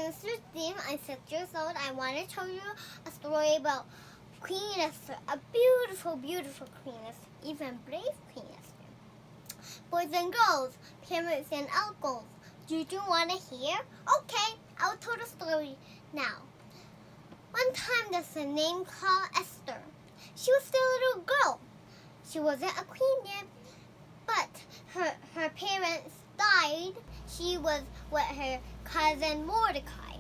is Ruthdim. I'm 6 years old. I want to tell you a story about Queen Esther, a beautiful, beautiful Queen Esther, even brave Queen Esther. Boys and girls, parents and uncles, do you want to hear? Okay, I'll tell the story now. One time there's a name called Esther. She was still a little girl. She wasn't a queen yet, but her parents died. She was with her cousin Mordecai.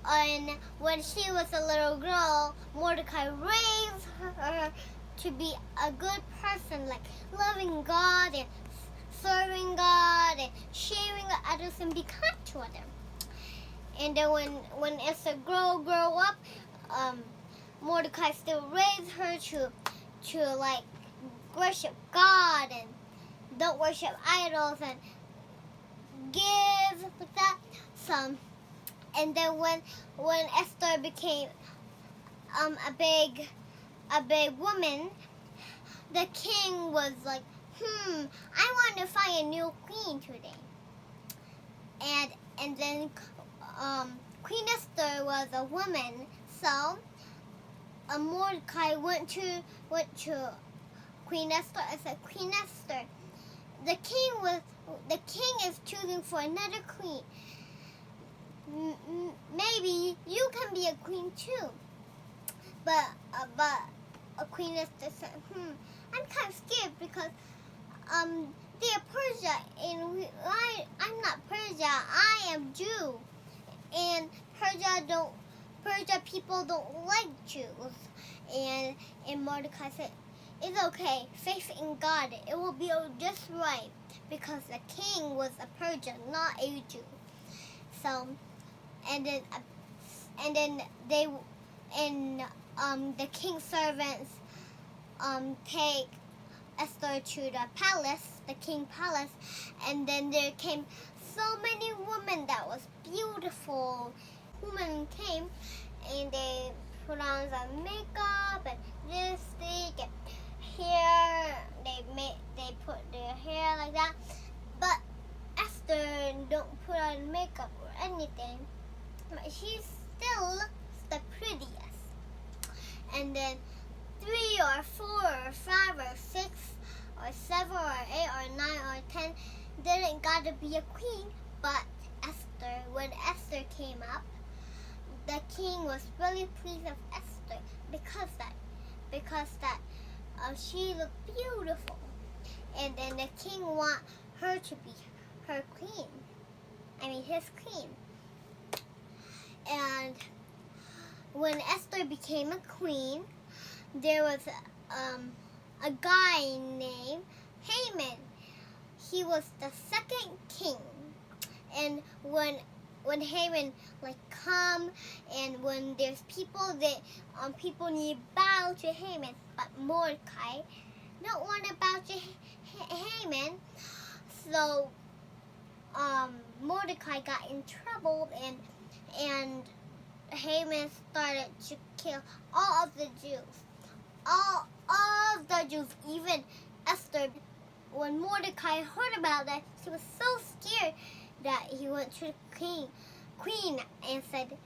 And when she was a little girl, Mordecai raised her to be a good person, like loving God and serving God and sharing with others and be kind to others. And then when Esther grew up, Mordecai still raised her to like worship God and don't worship idols and give like that. And then when Esther became a big woman, the king was like, I want to find a new queen today. And then Queen Esther was a woman, so Mordecai went to Queen Esther and said, Queen Esther, the king is choosing for another queen. Maybe you can be a queen too. But Queen Esther said, I'm kind of scared because they are Persia and I'm not Persia. I am Jew, and Persia people don't like Jews. And Mordecai said, it's okay. Faith in God. It will be just right because the king was a Persian, not a Jew. So, and then the king's servants take Esther to the palace, the king's palace, and then there came so many women that was beautiful. Women came and they put on some makeup and lipstick and hair. They put their hair like that, but Esther don't put on makeup or anything. But she still looks the prettiest. And then 3 or 4 or 5 or 6 or 7 or 8 or 9 or 10 didn't gotta be a queen, but Esther. When Esther came up, the king was really pleased with Esther because she looked beautiful, and then the king want her to be her queen. His queen. And when Esther became a queen, there was a guy named Haman. He was the second king. And when Haman come, and when there's people that people need to bow to Haman, but Mordecai don't want to bow to Haman, so Mordecai got in trouble, and Haman started to kill all of the Jews. All of the Jews, even Esther. When Mordecai heard about that, he was so scared that he went to the queen and said,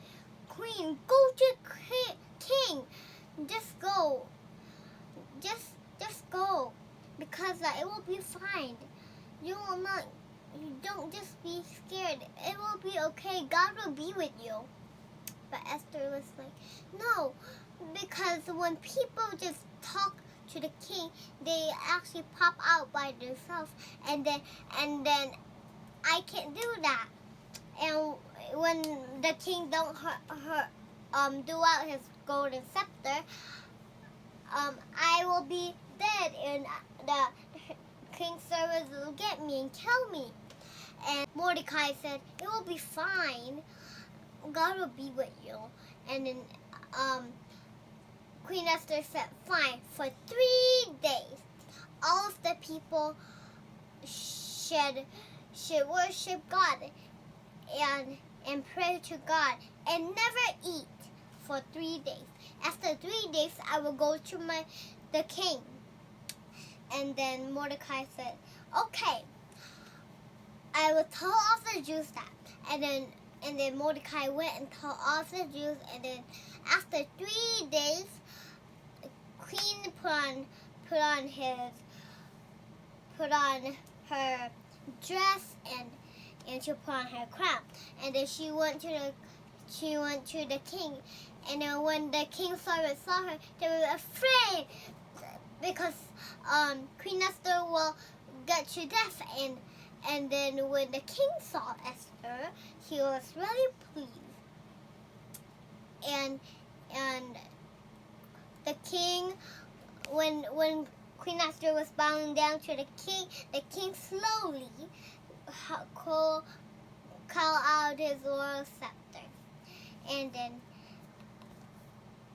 Queen, go to king. Just go. Just go. Because it will be fine. You don't just be scared. It will be okay. God will be with you. But Esther was like, no, because when people just talk to the king, they actually pop out by themselves, and then I can't do that. And when the king don't do out his golden scepter, I will be dead, and the king's servants will get me and kill me. And Mordecai said, it will be fine. God will be with you. And then Queen Esther said, fine, for 3 days, all of the people should worship God and pray to God and never eat for 3 days. After 3 days, I will go to the king. And then Mordecai said, okay, I will tell all the Jews that. And then And then Mordecai went and told all the Jews. And then after 3 days, Queen put on her dress and she put on her crown. And then she went to the king. And then when the king's servants saw her, they were afraid because Queen Esther will get to death. And then when the king saw Esther, he was really pleased. And the king, when Queen Esther was bowing down to the king slowly called out his royal scepter.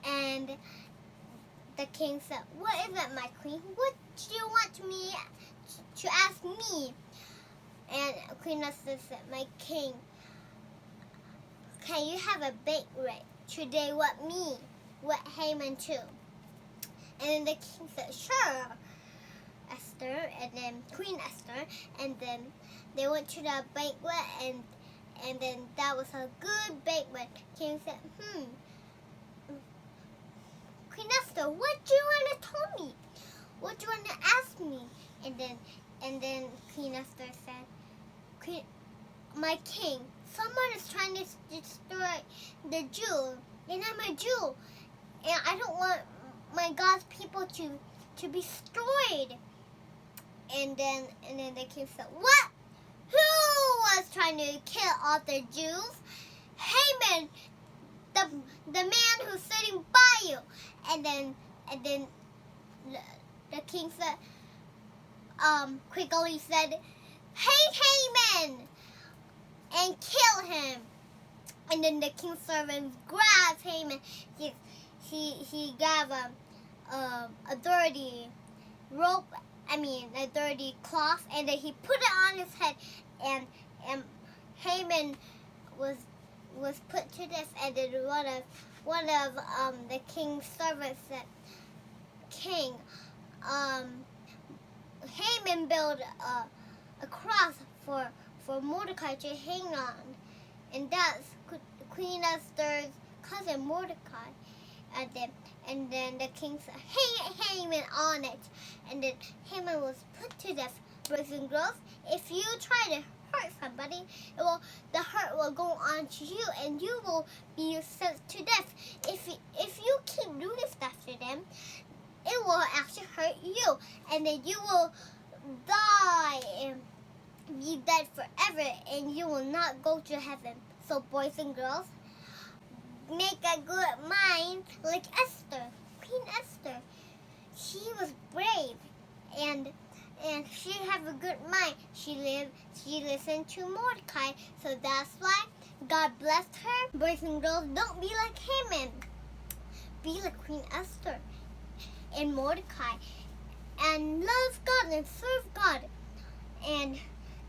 And the king said, "What is it, my queen? What do you want me to ask me?" And Queen Esther said, "My king, can you have a banquet today with me, with Haman too?" And then the king said, "Sure, Esther." And then Queen Esther. And then they went to the banquet, and then that was a good banquet. King said, "Queen Esther, what do you want to tell me? What do you want to ask me?" And then Queen Esther said, "My king, someone is trying to destroy the Jew, and I'm a Jew, and I don't want my God's people to be destroyed." And then the king said, "What? Who was trying to kill all the Jews?" "Haman, the man who's sitting by you." And then the king said, quickly said, "Hate Haman and kill him." And then the king's servants grabbed Haman. He grabbed a dirty rope, a dirty cloth, and then he put it on his head, and Haman was put to death. And then one of the king's servants said, "King, Haman built a cross for Mordecai to hang on, and that's Queen Esther's cousin Mordecai." And then the king said, "Hang Haman on it." And then Haman was put to death. Boys and girls, if you try to hurt somebody, the hurt will go on to you, and you will be sent to death. If you keep doing stuff to them, it will actually hurt you, and then you will die and be dead forever, and you will not go to heaven. So boys and girls, make a good mind like Esther, Queen Esther. She was brave, and she had a good mind. She listened to Mordecai, so that's why God blessed her. Boys and girls, don't be like Haman. Be like Queen Esther and Mordecai, and love God and serve God, and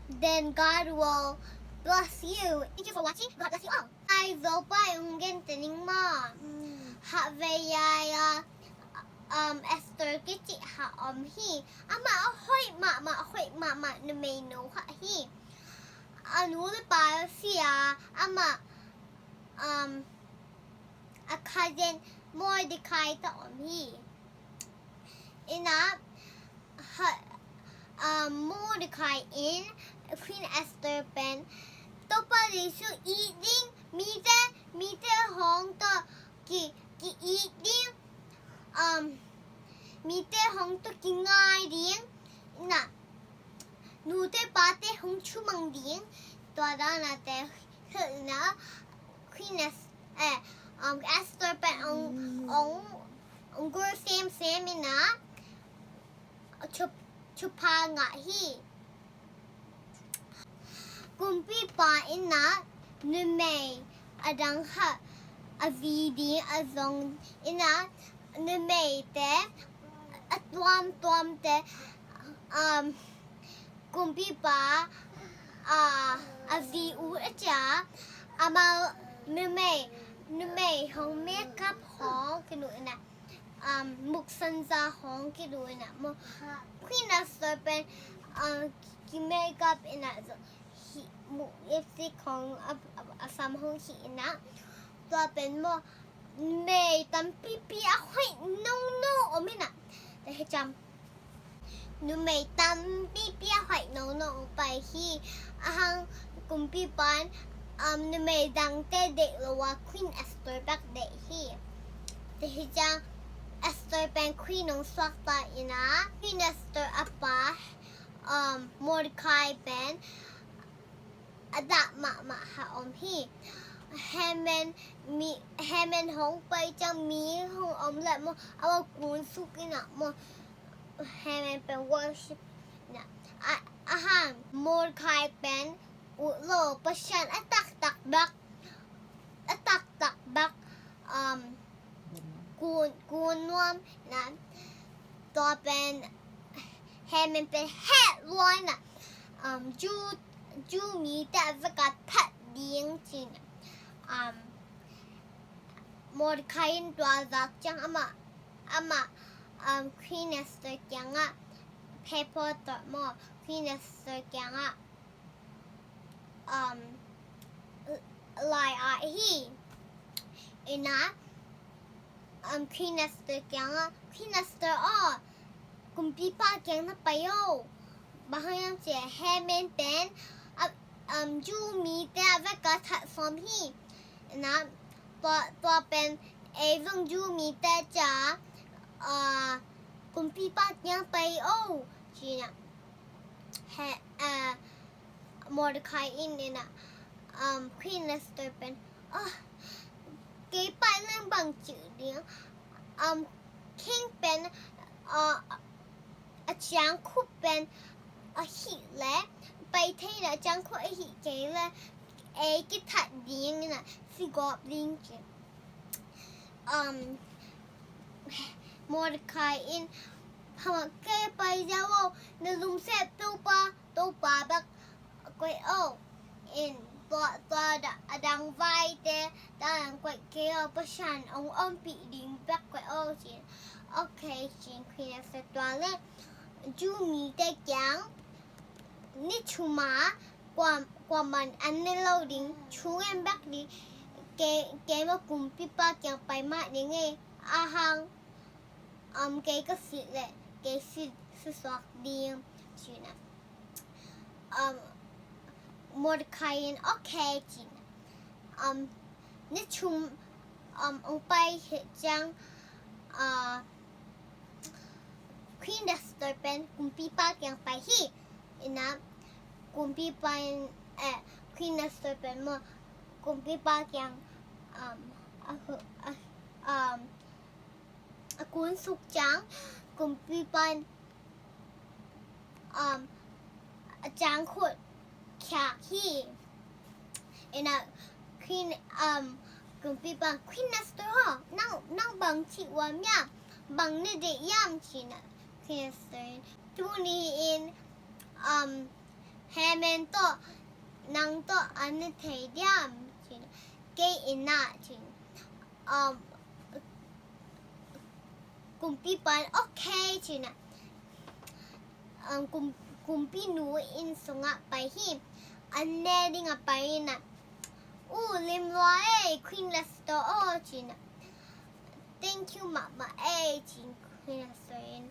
then God will bless you. Thank you for watching. God bless you all. Ai zopa yung gentening mo. Havaya Esther kiti ha hi. Ama ahoy ma na may no ha hi. Ano le pa siya ama a cousin Mordecai ta hi. Ina Mordecai in Queen Esther pen topa lisu eating mite hong to ki eating mite hong to ki ngai ding na nute pate hong chumang ding to da na te na Queen Esther pen ong gur same ina chupa nga hi kumpi pa ina nume adang ha avidi azong ina nume te atwam te kumpi pa avi u acha ama nume hong makeup hong kinu ina muk sanza hong kinu ina mo Queen Esther pen ki makeup ina so FC ของสามห้องขีนะตัวเป็นโมเมย์ตันปีปีอะค่อยน้องน้องไม่น่ะแต่ให้จำหนูเมย์ตันปีปีอะค่อยน้องน้องไปที่ห้างกุมปีปานหนูเมย์ดังแต่เด็กเลยว่า Queen Esther บักเด็กที่แต่ให้จำ Esther เป็น Queen น้องสวักตาอีนะ Queen Esther อัปปะMordecai เป็นอดะมาหาพี่แฮมันห้องไปจะมีห้องแหละมั้งเอากุนสุกินะมั้งแฮมันเป็น worship นะอาหารมอร์คายเป็นอุโลประชันตักบักกูนวมนะตัวเป็นแฮมันเป็นแฮดลอยนะจูมีแต่ว่ากัดทัดเดียงจริงมอร์คายตัวรักจังอามาQueen Esther จังpaper ตัวมอ Queen Esther จังลายฮีอินะ Queen Esther จังQueen Esther กุมปีป้าจังนะไปโอบางอย่างเสียแฮมันเป็นจูมีแต่ว่ากัดทัดสมฮีนะตัวเป็นวงจูมีแต่จ้ากุมปีป้ายังไปจีน่ะมอร์ดคายอินเนี่ยนะควีนเลสเตอร์เป็นเกี่ยไปเรื่องบางจืดเดียวคิงเป็นอาจารย์คุปเป็นหิและไปเที่ยวอาจารย์คุปหิเกลกิทัดดีนี่นะสิกอบลิงจีมอร์คายอินพอแกไปจะว่าในลุมเสพตัวปลาแบบกวยอินตัวดังไว้แต่ดังกวยเกี่ยวประชันปีดิ่งแบบกวยจีนโอเคจีนคุยในสัตว์เล็กจูมีแต่ยังนี่ชูมากว่ามันอันนี้เราดิ่งชูเอ็มแบบนี้แกมากุมปีป้ายังไปมาอย่างไงอาหังแกก็สิแหละแกสิสวักดีจีนะมอร์ดคายน์โอเคจีนะนี่ชุมไปเห็นจังควีนเดสเตอร์เป็นกุมปีป้ายังไปที่นะกุมปีป้าควีนเดสเตอร์เป็นเมื่อกุมปีป้ายังกุนสุกจังกุมปีปันจังขุดแขกที่นะควีนกุมปีปันควีนนัสเตอร์นั่งบังที่วันยามบังนี่เดียมที่นะควีนนัสเตอร์ทุกนี้อินแฮมันโตนั่งโตอันนี้เทียมที่นะเกอินน่าที่กุมปีปันโอเคจีนะกุมปีหนูอินส่งไปที่อันเนดิ้งไปนะลิมร้อยควีนเลสเตอร์จีนะ thank you มาจีนควีนเลสเตอร์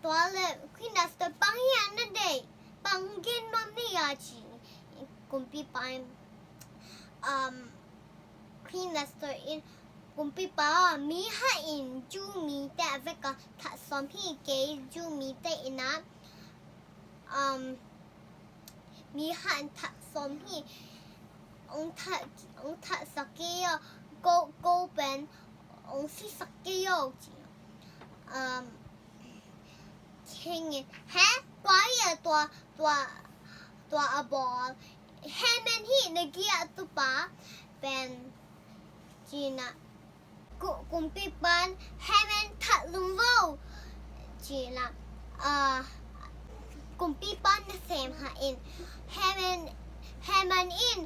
ตัวเล็กควีนเลสเตอร์ปังยันนั่นเด็กปังกินมันนี่จีกุมปีปันควีนเลสเตอร์อินกุมปีป้ามีให้อินจูมีแต่เวกทัดสมพี่เกยจูมีแต่อินะมีให้ทัดสมพี่ทัดสักเกียวโกเป็นสิสักเกียวจีเข่งฮะตัวบอลแฮมันที่ในเกียร์ตัวป้าเป็นจีน่ะกุมปีปันแฮมันทัดลุงโวจีนะกุมปีปันเซมหาอินแฮมันอิน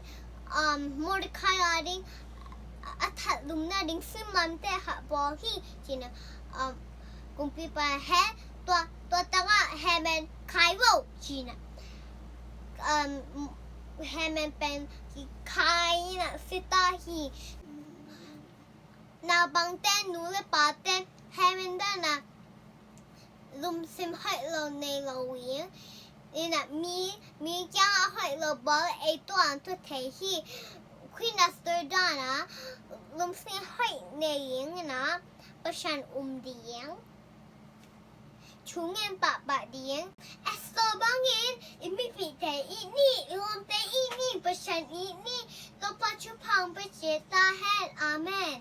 มอร์ดคายดิ้งทัดลุงน่าดิ้งซิมันแต่หาบอลที่จีนะกุมปีปันแฮตัวตั้งแฮมันคายโวจีนะ ให้มันเป็นใครน่ะสิตาฮีนาบังเต้นหนูเลยปาเต้นให้มันได้นะลุมซิมให้เราในเราวิ่งนี่นะมีจ้าให้เราบอกไอตัวอันตัวเที่Queen Esther ได้นะลุมซิมให้ในยิงนะประชันเดียงชูเงินปะเดียง Esther บางเงินอีมีปีแต่อีนี่รวมแต่อีนี่ประชันอีนี่เราปัจจุบันไปเจตาแห่อาเมน